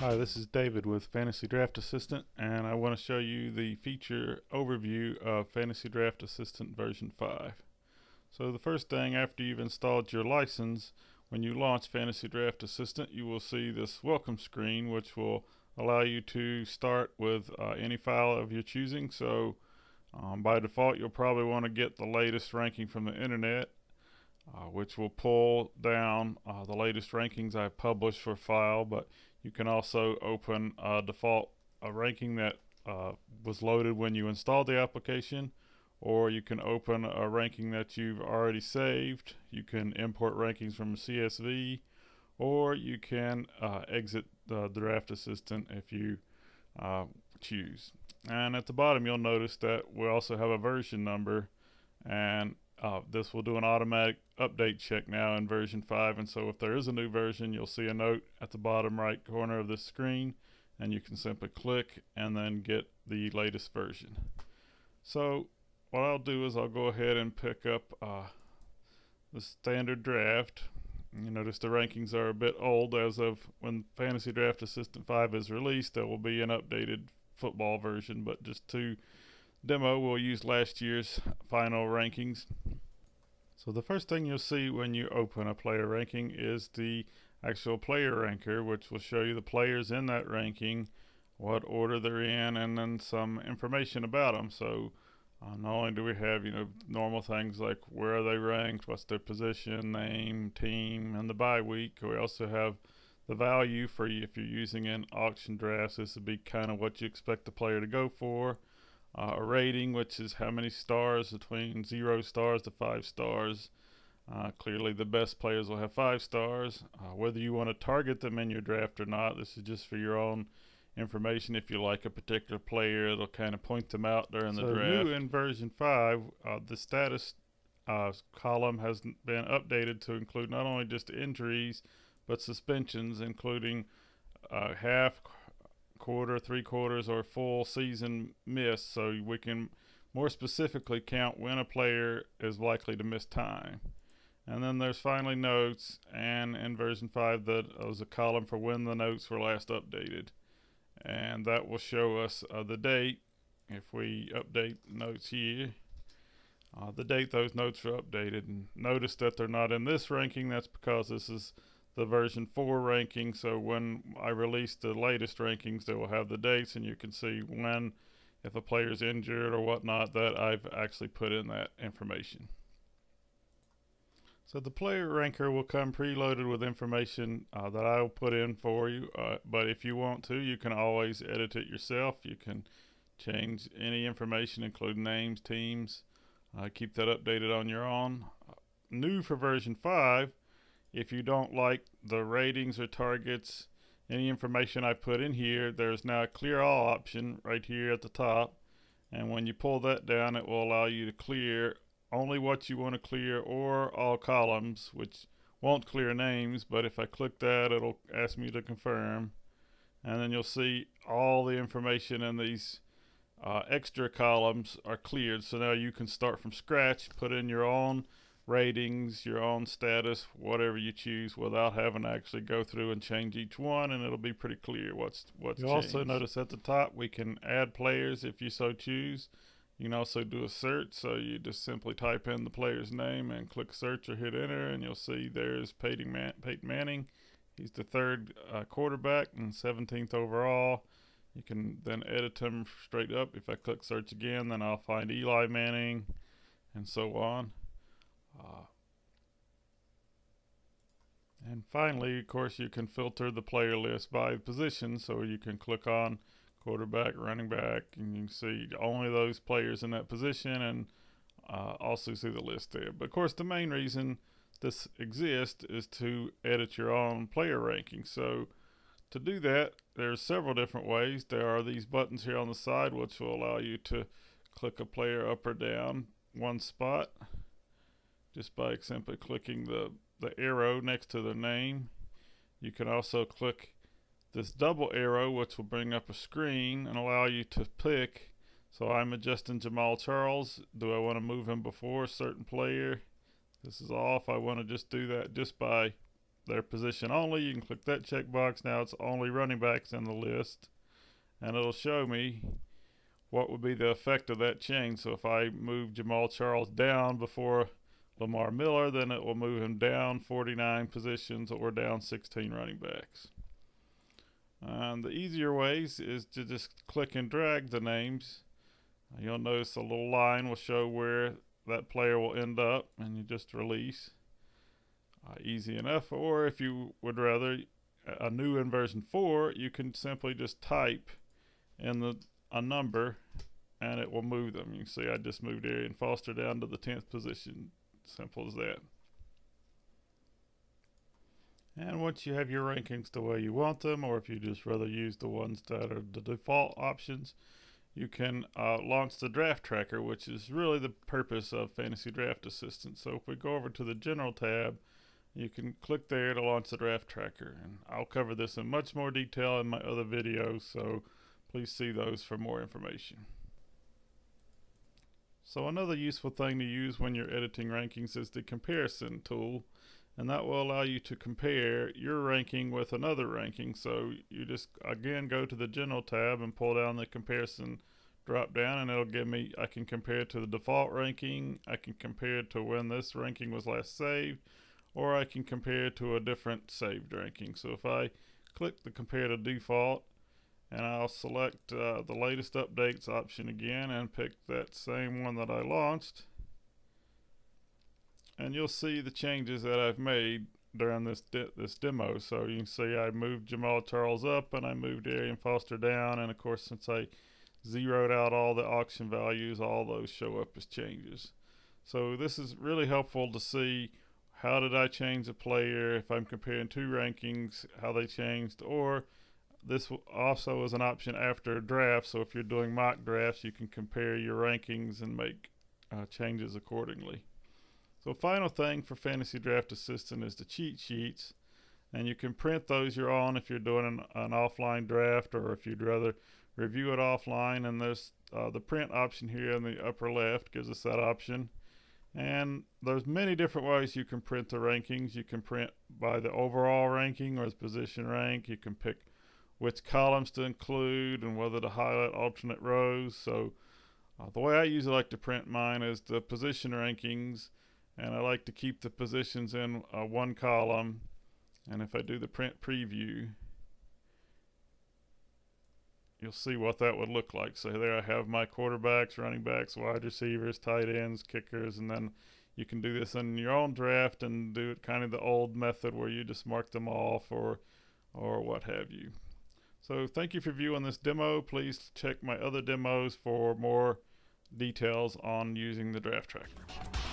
Hi, this is David with Fantasy Draft Assistant, and I want to show you the feature overview of Fantasy Draft Assistant version 5. So the first thing after you've installed your license, when you launch Fantasy Draft Assistant, you will see this welcome screen, which will allow you to start with any file of your choosing. So by default, you'll probably want to get the latest ranking from the internet, which will pull down the latest rankings I've published for file, but you can also open a default ranking that was loaded when you installed the application, or you can open a ranking that you've already saved. You can import rankings from a CSV, or you can exit the Draft Assistant if you choose. And at the bottom, you'll notice that we also have a version number, and this will do an automatic update check now in version 5, and so if there is a new version, you'll see a note at the bottom right corner of the screen, and you can simply click and then get the latest version. So what I'll do is I'll go ahead and pick up the standard draft. You notice the rankings are a bit old. As of when Fantasy Draft Assistant 5 is released, there will be an updated football version, but just to demo, we'll use last year's final rankings. So the first thing you'll see when you open a player ranking is the actual player ranker, which will show you the players in that ranking, what order they're in, and then some information about them. So not only do we have normal things like where are they ranked, what's their position, name, team, and the bye week. We also have the value for you if you're using an auction draft. This would be kind of what you expect the player to go for. A rating, which is how many stars between 0 stars to 5 stars. Clearly the best players will have 5 stars. Whether you want to target them in your draft or not, this is just for your own information. If you like a particular player, it'll kind of point them out during the draft. New in version 5, the status column has been updated to include not only just injuries, but suspensions, including half, quarter, 3/4, or full season miss, so we can more specifically count when a player is likely to miss time. And then there's finally notes, and in version 5 there's a column for when the notes were last updated, and that will show us the date. If we update notes here, the date those notes are updated, and notice that they're not in this ranking. That's because this is the version 4 ranking, so when I release the latest rankings, they will have the dates, and you can see when, if a player is injured or whatnot, that I've actually put in that information. So the player ranker will come preloaded with information that I'll put in for you, but if you want to, you can always edit it yourself. You can change any information, including names, teams, keep that updated on your own. New for version 5, if you don't like the ratings or targets, any information I put in here, there's now a clear all option right here at the top, and when you pull that down, it will allow you to clear only what you want to clear or all columns, which won't clear names, but if I click that, it'll ask me to confirm, and then you'll see all the information in these extra columns are cleared. So now you can start from scratch, put in your own ratings, your own status, whatever you choose, without having to actually go through and change each one, and it'll be pretty clear what's changed. You also notice at the top we can add players if you so choose. You can also do a search, so you just simply type in the player's name and click search or hit enter, and you'll see there's Peyton Manning. He's the third quarterback and 17th overall. You can then edit him straight up. If I click search again, then I'll find Eli Manning, and so on. And finally, of course, you can filter the player list by position, so you can click on quarterback, running back, and you can see only those players in that position, and also see the list there. But of course, the main reason this exists is to edit your own player ranking. So to do that, there's several different ways. There are these buttons here on the side, which will allow you to click a player up or down one spot just by simply clicking the arrow next to the name. You can also click this double arrow, which will bring up a screen and allow you to pick. So I'm adjusting Jamaal Charles. Do I want to move him before a certain player? This is off. I want to just do that just by their position only, you can click that checkbox. Now it's only running backs in the list, and it'll show me what would be the effect of that change. So if I move Jamaal Charles down before Lamar Miller, then it will move him down 49 positions or down 16 running backs. The easier ways is to just click and drag the names. You'll notice a little line will show where that player will end up, and you just release. Easy enough. Or if you would rather a new in version 4, you can simply just type in a number and it will move them. You can see I just moved Arian Foster down to the 10th position. Simple as that. And once you have your rankings the way you want them, or if you just rather use the ones that are the default options, you can launch the draft tracker, which is really the purpose of Fantasy Draft Assistant. So if we go over to the General tab, you can click there to launch the draft tracker. And I'll cover this in much more detail in my other videos, so please see those for more information. So another useful thing to use when you're editing rankings is the comparison tool, and that will allow you to compare your ranking with another ranking. So you just again go to the General tab and pull down the comparison drop down, and it'll give me, I can compare it to the default ranking, I can compare it to when this ranking was last saved, or I can compare it to a different saved ranking. So if I click the compare to default, and I'll select the latest updates option again and pick that same one that I launched, and you'll see the changes that I've made during this demo. So you can see I moved Jamaal Charles up and I moved Arian Foster down, and of course since I zeroed out all the auction values, all those show up as changes. So this is really helpful to see how did I change a player if I'm comparing two rankings, how they changed. Or this also is an option after draft, so if you're doing mock drafts, you can compare your rankings and make changes accordingly. So final thing for Fantasy Draft Assistant is the cheat sheets, and you can print those your own if you're doing an offline draft, or if you'd rather review it offline. And there's the print option here in the upper left gives us that option. And there's many different ways you can print the rankings. You can print by the overall ranking or the position rank. You can pick which columns to include and whether to highlight alternate rows. So the way I usually like to print mine is the position rankings, and I like to keep the positions in one column. And if I do the print preview, you'll see what that would look like. So there I have my quarterbacks, running backs, wide receivers, tight ends, kickers, and then you can do this in your own draft and do it kind of the old method where you just mark them off or what have you. So thank you for viewing this demo. Please check my other demos for more details on using the draft tracker.